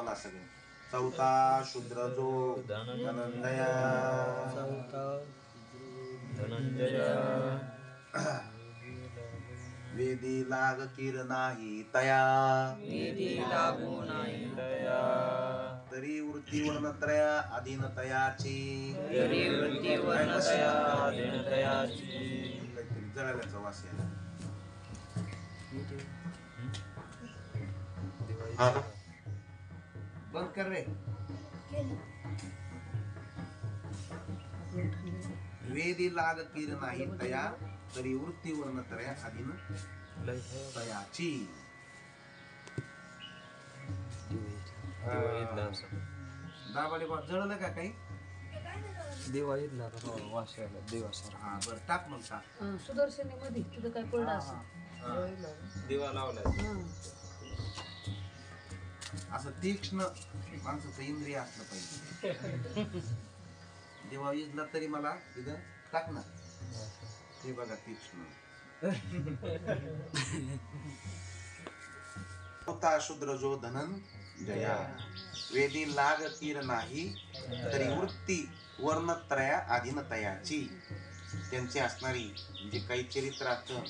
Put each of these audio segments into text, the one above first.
बोला सगळे. चौथा शूद्र जो धनंजया. वेदी लाग किर नाही तया. तरी वृत्ती वर्णत्रया अधीनतयाची. काहीतरी जळाल्याचा वास यायला. बंद कर रे. वेदी लाग किर नाही तया. तरी वृत्ती वर्णत्रया अधीन तयाची. दाबाले बा जळलं का काही. देवा येतला वाशाला देवासार. हा बरं टाक मग टाक. सुदर्शनी मध्ये तुझं काय पडलं असं. देवा लावलाय. असं तीक्ष्ण माणसाचं इंद्रिय असलं पाहिजे. देवा इजला तरी मला इथं टाक ना. हे बघा तीक्ष्ण. होता शूद्र जो धनंजया. वेदी लाग तीर नाही तरी वृत्ती वर्णत्रया अधीनतयाची. त्यांची असणारी जे काही चरित्र असतं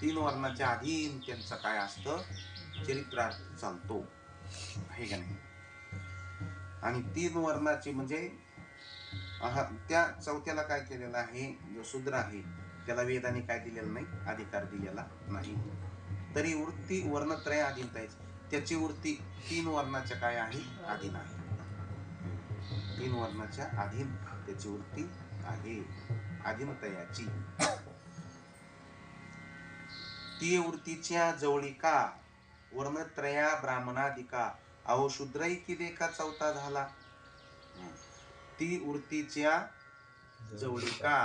तीन वर्णाच्या अधीन त्यांचं काय असतं चरित्रार्थ चालतो आहे का नाही. आणि तीन वर्णाची म्हणजे त्या चौथ्याला काय केलेलं आहे. जो शूद्र आहे त्याला वेदाने काय दिलेलं नाही अधिकार दिलेला नाही. तरी वृत्ती वर्णत्रय अधीन त्याची वृत्ती तीन वर्णाच्या काय आहे अधीन आहे. तीन वर्णाच्या अधीन त्याची वृत्ती आहे अधीनतयाची. ती वृत्तीच्या जवळिका वर्णत्रया ब्राह्मणादिका. अहो शूद्रही की देखा चौथा झाला. ती वृत्तीच्या जवळिका.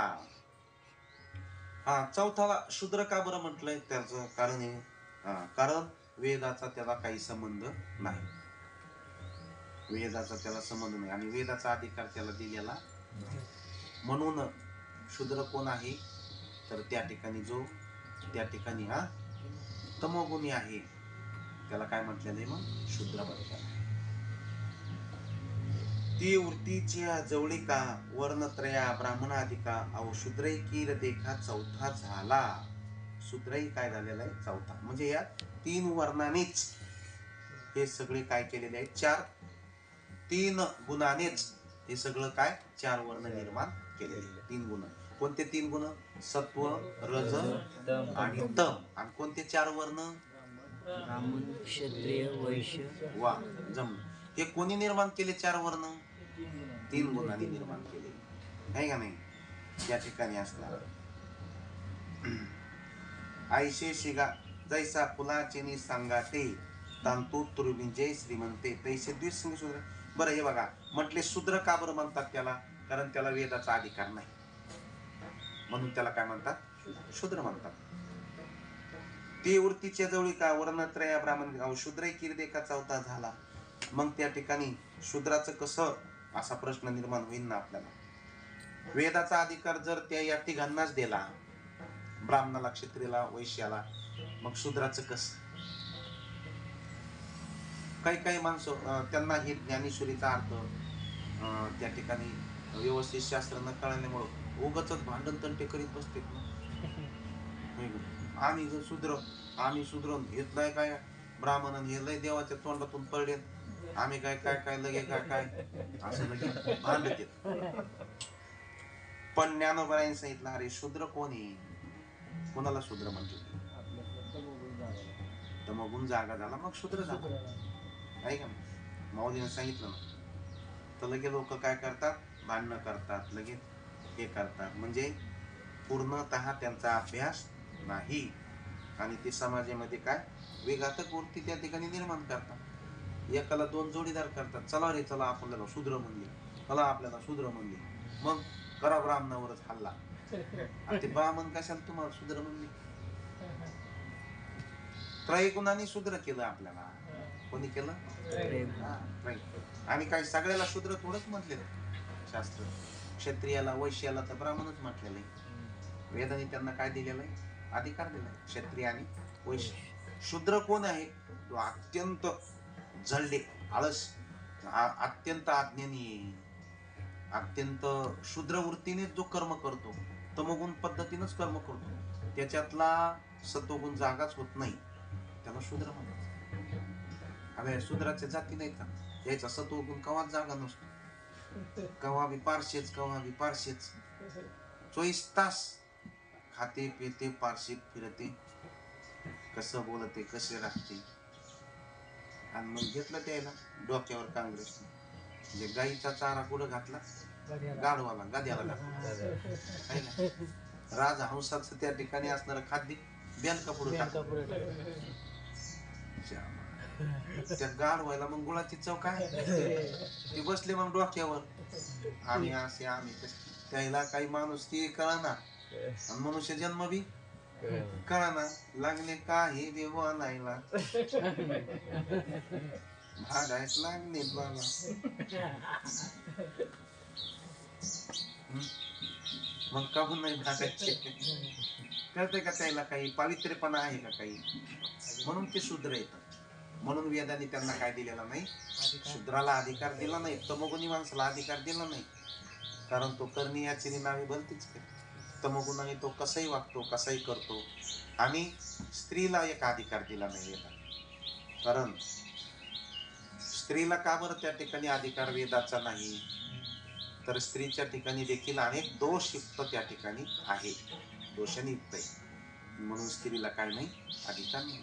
हा चौथाला शूद्र का बरं म्हटलंय त्याचं कारण आहे. कारण वेदाचा त्याला काही संबंध नाही. वेदाचा त्याला संबंध नाही आणि वेदाचा अधिकार त्याला दिलेला म्हणून शूद्र कोण आहे तर त्या ठिकाणी हा तमोगुणी आहे. त्याला काय म्हटलेलं आहे मग शूद्र म्हटलेलं. ती वृत्तीच्या जवळिका वर्णत्रया ब्राह्मणाधिका. अहो शूद्रैकीर देखा चौथा झाला. शूद्रही काय झालेला आहे चौथा. म्हणजे या तीन वर्णानेच हे सगळे काय केलेले आहे. तीन गुणानेच हे सगळं काय चार वर्ण निर्माण केलेले. तीन गुण. कोणते तीन गुण. सत्व रज आणि तम. आणि कोणते चार वर्ण. ब्राह्मण क्षत्रिय वैश्य. वा जम. हे कोणी निर्माण केले चार वर्ण. तीन गुणांनी निर्माण केले आहे का नाही. त्या ठिकाणी असणार आयशे शिगा जैसा फुलाचे सांगाते तांतू तुर्विंजय श्रीमंते तैसे द्विसंग शूद्र. बरं हे बघा म्हटले शूद्र का बरं म्हणतात त्याला. कारण त्याला वेदाचा अधिकार नाही म्हणून त्याला काय म्हणतात शूद्र म्हणतात. ती वृत्तीच्या जवळिका वर्णत्रया ब्राह्मण शूद्र किर देखा चौथा झाला. मग त्या ठिकाणी शूद्राचं कसं असा प्रश्न निर्माण होईल ना आपल्याला. वेदाचा अधिकार जर त्या या तिघांनाच दिला ब्राह्मणाला क्षत्रियाला वैश्याला मग शूद्राचं कसं. काही माणसं त्यांना हे ज्ञानेश्वरीचा अर्थ त्या ठिकाणी व्यवस्थित शास्त्र न कळल्यामुळं उगाचच भांडण तंटे करीत बसते. आम्ही जर शूद्र घेतलाय काय ब्राह्मण हे लय देवाच्या तोंडातून पडले. आम्ही काय लगे काय असं लगे भांडत येत. पण ज्ञानोबाईंनी सांगितलं अरे शूद्र कोण आहे. कोणाला शूद्र म्हणते. तमोगुण जागा झाला मग शूद्र झाला आहे का. माऊलीने सांगितलं ना तर लगे लोक काय करतात भांडणं करतात लगेच हे करतात. म्हणजे पूर्णतः त्यांचा अभ्यास नाही आणि ते समाजामध्ये काय विघातक वृत्ती त्या ठिकाणी निर्माण करतात. एकाला दोन जोडीदार करतात. चला रे चला आपल्याला शूद्र म्हणले. चला आपल्याला शूद्र म्हणले. मग करा ब्राह्मणावरच हल्ला. ते ब्राह्मण कशाला तुम्हाला शूद्र म्हणले. त्रयगुणांनी शूद्र केलं आपल्याला. कोणी केलं. आणि काय सगळ्याला शूद्र थोडंच म्हटले शास्त्र. क्षत्रियाला वैश्याला तर ब्राह्मणच म्हटलेलं आहे. वेदाने त्यांना काय दिलेलं आहे अधिकार दिलाय. क्षत्रिय आणि वैश्य. शूद्र कोण आहे तो अत्यंत जळले आळस अत्यंत अज्ञानी आहे, अत्यंत शूद्र वृत्तीने जो कर्म करतो, तमोगुण पद्धतीनेच कर्म करतो, त्याच्यातला सत्वगुण जागाच होत नाही, त्याला शूद्र म्हणतात. अरे शूद्राच्या जाती नाही का, याचा सत्वगुण कवाच जागा नसतो, कवा बी पारशेच, कवा बी पारशेच, 24 तास खाते पिते पारशीत फिरते, कसं बोलते कसे राहते. आणि मग घेतलं त्याला डोक्यावर काँग्रेस, म्हणजे गाईचा चारा कुठं घातला, गाढवाला गाद्याला घातला. राजहंसाचं त्या ठिकाणी असणारं खाद्य बेनका पुढे त्या गाढवायला मग गुळाची चव काय, ते बसले मग डोक्यावर, आम्ही असे आम्ही त्याला काही माणूस की कळना, मनुष्य जन्म बी कळना, लागले काही देव आणायला, भागायच लागले बाबा. मग काहून नाही भागायचे, कळतंय का त्याला काही पावित्र्यपणा आहे का काही, म्हणून ते शूद्र येतात. म्हणून वेदाने त्यांना काय दिलेला नाही, शूद्राला अधिकार दिला नाही, तमोगुणी माणसाला अधिकार दिला नाही, कारण तो करणी याची नावे भलतीच करतो. तमोगुणाने तो कसाही वागतो, कसाही करतो. आणि स्त्रीला एक अधिकार दिला नाही वेदाने, कारण स्त्रीला का बरं त्या ठिकाणी अधिकार वेदाचा नाही, तर स्त्रीच्या ठिकाणी देखील अनेक दोष युक्त त्या ठिकाणी आहे, दोषाने युक्त आहे, म्हणून स्त्रीला काय नाही, अधिकार नाही.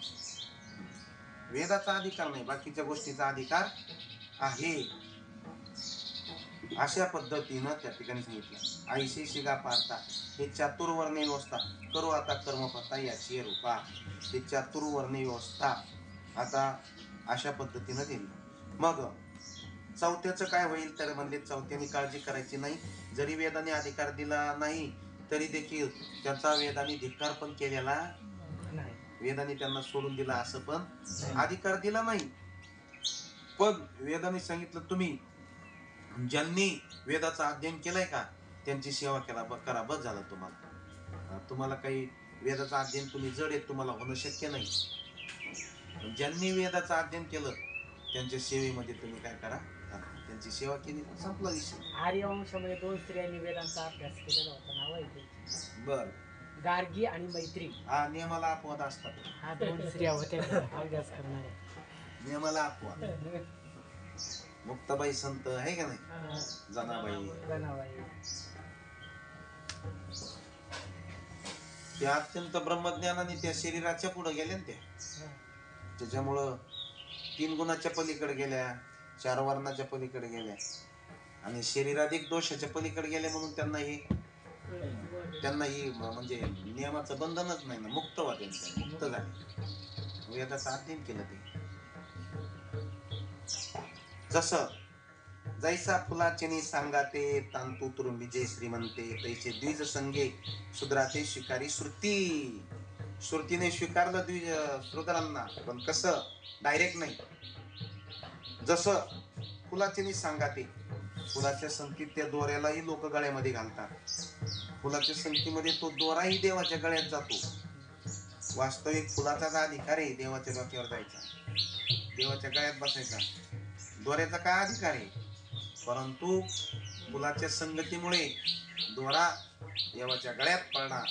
वेदाचा अधिकार नाही, बाकीच्या गोष्टीचा अधिकार आहे. अशा पद्धतीनं त्या ठिकाणी सांगितलं. ऐशी शिगा पारता, हे चातुर्वर्णी व्यवस्था, करू आता कर्मपता याची रूपा, हे चातुर्वर्णी व्यवस्था आता अशा पद्धतीनं दिली. मग चौथ्याचं काय होईल, तर म्हणले चौथ्याने काळजी करायची नाही, जरी वेदाने अधिकार दिला नाही तरी देखील त्याचा वेदाने धिक्कार पण केलेला, वेदाने त्यांना सोडून दिला असं पण अधिकार दिला नाही. पण वेदाने सांगितलं तुम्ही ज्यांनी वेदाचं अध्ययन केलंय का त्यांची सेवा करा, बस झालं. तुम्हाला काही वेदाचं अध्ययन तुम्ही जड आहेत, तुम्हाला होणं शक्य नाही. ज्यांनी वेदाचं अध्ययन केलं त्यांच्या सेवेमध्ये तुम्ही काय करा, त्यांची सेवा केली, संपला विषय. आर्यवंशामध्ये 2 स्त्रियांनी वेदांचा अभ्यास केलेला होता, नाव आहे बर, गार्गी आणि मैत्री. हा नियमाला अपवाद असतात, हा 2 स्त्रिया होत्या अभ्यास करणाऱ्या, नियमाला अपवाद. मुक्ताबाई संत आहे का नाही, जनाबाई, त्या अत्यंत ब्रह्मज्ञानाने त्या शरीराच्या पुढे गेल्या त्या, त्याच्यामुळं 3 गुणाच्या पलीकडे गेल्या, 4 वर्णाच्या पलीकडे गेल्या आणि शरीराधिक दोषाच्या पलीकडे गेल्या, म्हणून त्यांना ही म्हणजे नियमाचं बंधनच नाही ना, मुक्त होते, मुक्त झाले, वेदाचं अध्ययन केलं ते. जसं जैसा फुलाचेनी सांगाते तांतू तुरुंबीजे श्रीमंते, तैसे द्विज संगे शूद्राते स्वीकारी श्रुती, श्रुतीने स्वीकारलं द्विज शूद्रांना, पण कसं, डायरेक्ट नाही. जसं फुलाचेनी सांगाते, फुलाच्या संगतीत त्या दोऱ्यालाही लोक गळ्यामध्ये घालतात, फुलाच्या संगतीमध्ये तो दोराही देवाच्या गळ्यात जातो. वास्तविक फुलाचा अधिकार आहे देवाच्या डोक्यावर जायचा, देवाच्या गळ्यात बसायचा, दोऱ्याचा काय अधिकार आहे, परंतु फुलाच्या संगतीमुळे दोरा देवाच्या गळ्यात पडला,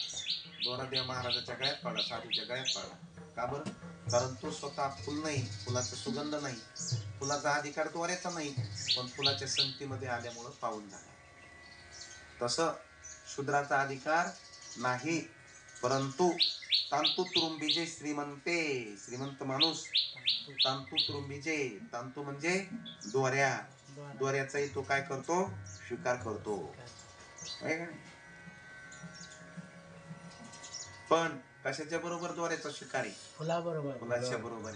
दोरा देव महाराजाच्या गळ्यात पडला, साधूच्या गळ्यात पडला. का बरं, कारण तो स्वतः फुल नाही, फुलाचा सुगंध नाही, फुलाचा अधिकार दोऱ्याचा नाही, पण फुलाच्या संगतीमध्ये आल्यामुळं पाऊल झाला. तसं शूद्राचा अधिकार नाही, परंतु तांतू तुरुंबीजे श्रीमंते, श्रीमंत माणूस तांतू तुरुंबीजे, तांतू म्हणजे दोऱ्या, दोऱ्याचाही तो काय करतो, स्वीकार करतो. पण कशाच्या बरोबर दोऱ्याचा स्वीकार आहे, फुलाबरोबर, फुलाच्या बरोबर.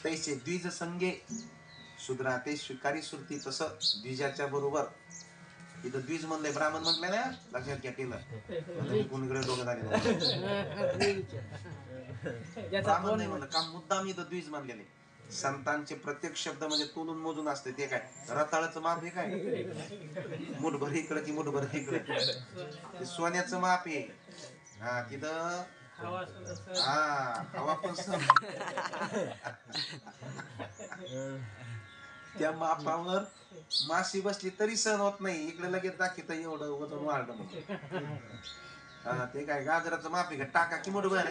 तैसे द्विज संगे शूद्रा ते स्वीकारी श्रुती, तसं द्विजाच्या बरोबर. इथं द्विज म्हणलंय, ब्राह्मण म्हटलंय ना, लक्षात घ्या, केलं कोणीकडे डोकं झाले, ब्राह्मण नाही म्हणलं, काम मुद्दाम इथं द्विज म्हणलेले. संतांचे प्रत्येक शब्द म्हणजे तोलून मोजून असते, ते काय रताळाचं माप आहे काय, मुठभर इकडं की मुठभर इकडं, ते सोन्याचं माप आहे. हा तिथं हवा पण त्या मापावर माशी बसली तरी सहन होत नाही. इकडे लगेच दाखवत एवढं वजन वाढलं म्हणजे. ते काय गाजराचं माप आहे का? टाका की मोठं बाहेर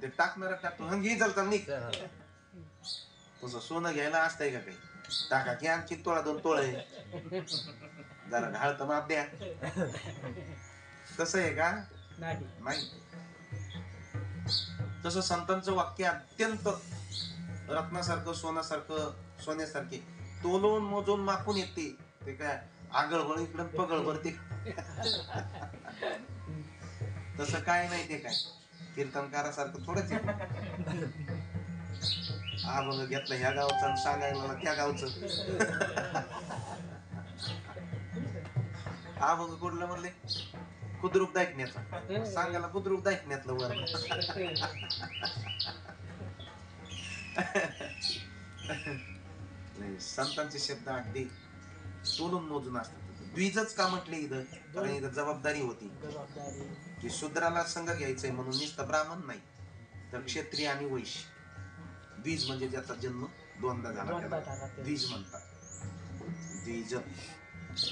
ते टाकणार टाकतो हंगी चालतात नाही. तसं सोनं घ्यायला असतंय का काही? टाका की आमची तोळा 2 तोळे जरा ढाळत माप द्या. तसं आहे का? नाही. तसं संतांचं वाक्य अत्यंत रत्नासारखं सोन्यासारखे तोलून मोजून मापून येते. ते काय आगळभर इकडं पगळभर ते तसं काय नाही. ते काय कीर्तनकारासारखं थोडंच आहे. अभंग घेतलं ह्या गावचं आणि सांगायला त्या गावचं. अभंग कुठलं म्हणले? खुद्रूप दायकण्याचा. सांगायला खुद्रूप दायकण्यातलं वर. संतांचे शब्द अगदी तोलून मोजून असतात. द्विजच का म्हटले इथं? कारण इथं जबाबदारी होती की शूद्राला संघ घ्यायचंय म्हणून नुसतं ब्राह्मण नाही तर क्षत्रिय आणि वैश्य. द्विज म्हणजे ज्याचा जन्म दोनदा झाला त्याला द्विज म्हणतात. द्विज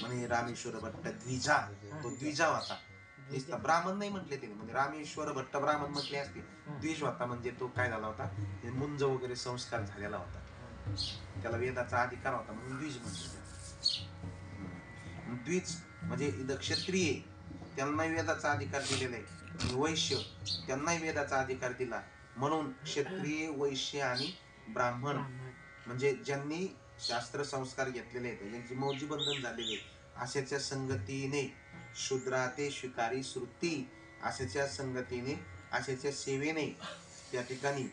म्हणे रामेश्वर भट्ट द्विजा, तो द्विजा होता. नुसता ब्राह्मण नाही म्हटले ते. म्हणजे रामेश्वर भट्ट ब्राह्मण म्हटले असते. द्विज होता म्हणजे तो काय झाला होता? मुंज वगैरे संस्कार झालेला होता. त्याला वेदाचा अधिकार होता म्हणून द्विज म्हणते. द्विज म्हणजे इथं क्षत्रिय त्यांनाही वेदाचा अधिकार दिलेला आहे. वैश्य त्यांनाही वेदाचा अधिकार दिला. म्हणून क्षत्रिय, वैश्य आणि ब्राह्मण म्हणजे ज्यांनी शास्त्र संस्कार घेतलेले आहेत, ज्यांची मौजी बंधन झालेले, अशाच्या संगतीने शूद्रा ते स्वीकारी श्रुती, अशाच्या संगतीने अशाच्या सेवेने त्या ठिकाणी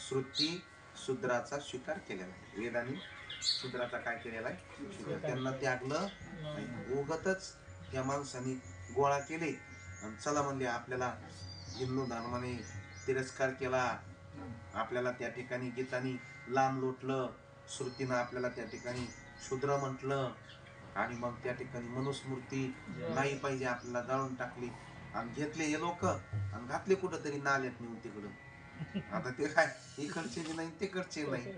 श्रुती शूद्राचा स्वीकार केलेला आहे. वेदाने शूद्राचा काय केलेला आहे? त्यांना त्यागलं. उगतच त्या माणसाने गोळा केले आणि चला म्हणले आपल्याला हिंदू धर्माने तिरस्कार केला, आपल्याला त्या ठिकाणी गीतानी लांब लोटलं, श्रुतीनं आपल्याला त्या ठिकाणी शूद्र म्हटलं आणि मग त्या ठिकाणी मनुस्मृती नाही पाहिजे आपल्याला जाळून टाकली आणि घेतले हे लोक आणि घातले कुठंतरी नाल्यात नेऊन तिकडं. आता ते काय इकडचे नाही तिकडचे नाही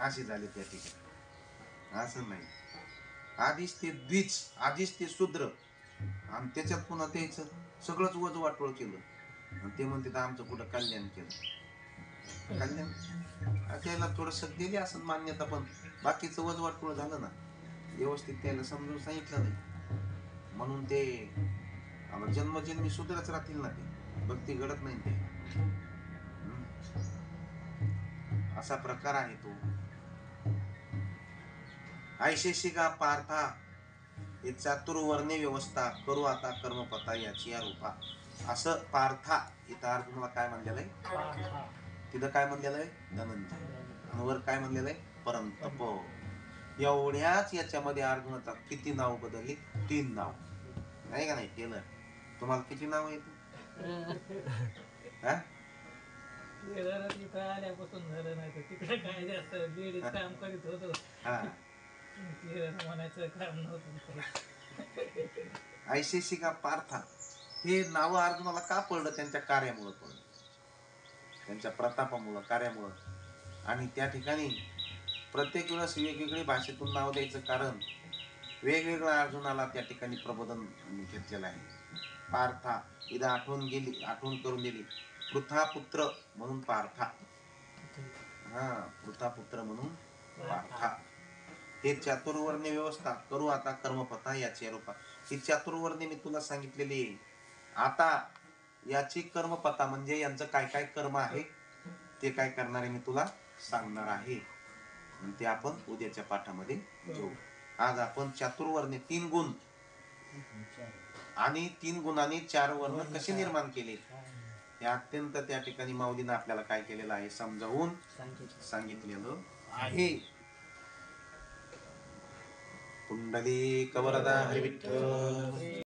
असे झाले त्या ठिकाणी. असं नाही. आधीच ते द्विज, आधीच ते शूद्र आणि त्याच्यात पुन्हा त्याच सगळंच वज वाटोळ केलं आणि ते म्हणते आमचं कुठं कल्याण केलं. कल्याण त्याला थोडस दिली असं मान्यता, पण बाकीचं वज वाटोळ झालं ना, व्यवस्थित त्याला समजून सांगितलं नाही. म्हणून ते जन्मजन्मी शूद्रच राहतील ना, ते भक्ती घडत नाही ते. असा प्रकार आहे तो. ऐशेशी का पार्था हे चातुर्वर्ण्य व्यवस्था करू आता कर्मपता याची या रूपा. असं पार्था इथं अर्जुनाला काय म्हणलेलं आहे? तिथं काय म्हणलेलं आहे? धनंजय. आणि वर काय म्हणलेलं आहे? परंतप. एवढ्याच याच्यामध्ये अर्जुनाचा किती नाव बदलली? 3 नाव. नाही का नाही केलं? तुम्हाला किती नाव येत? आल्यापासून झालं नाही तर तिकडे काय जास्त लेडीज काम करीत होतो. म्हणायचं काम नव्हतं. ऐशेशी का पार्था हे नाव अर्जुनाला का पडलं? त्यांच्या कार्यामुळं पडलं, त्यांच्या प्रतापामुळं, कार्यामुळं. आणि त्या ठिकाणी प्रत्येक वेळेस वेगवेगळी भाषेतून नाव द्यायचं कारण वेगवेगळं अर्जुनाला त्या ठिकाणी प्रबोधन घेतलेलं आहे. पार्था इथं आठवण करून दिली. पृथापुत्र म्हणून पार्था. पृथापुत्र म्हणून पार्था. हे चातुर्वर्ण्य व्यवस्था करू आता कर्मपथा याची रूपा. ही चातुर्वर्ण्य मी तुला सांगितलेली आहे. आता याची कर्मपथा म्हणजे यांचं काय काय कर्म आहे ते काय करणार आहे मी तुला सांगणार आहे. ते आपण उद्याच्या पाठामध्ये घेऊ. आज आपण चातुर्वर्ण्य 3 गुण आणि 3 गुणांनी 4 वर्ण कसे निर्माण केले हे अत्यंत त्या ठिकाणी माऊलीनं आपल्याला काय केलेलं आहे समजावून सांगितलेलं आहे. पुंडलिक वरदा हरी विठ्ठल.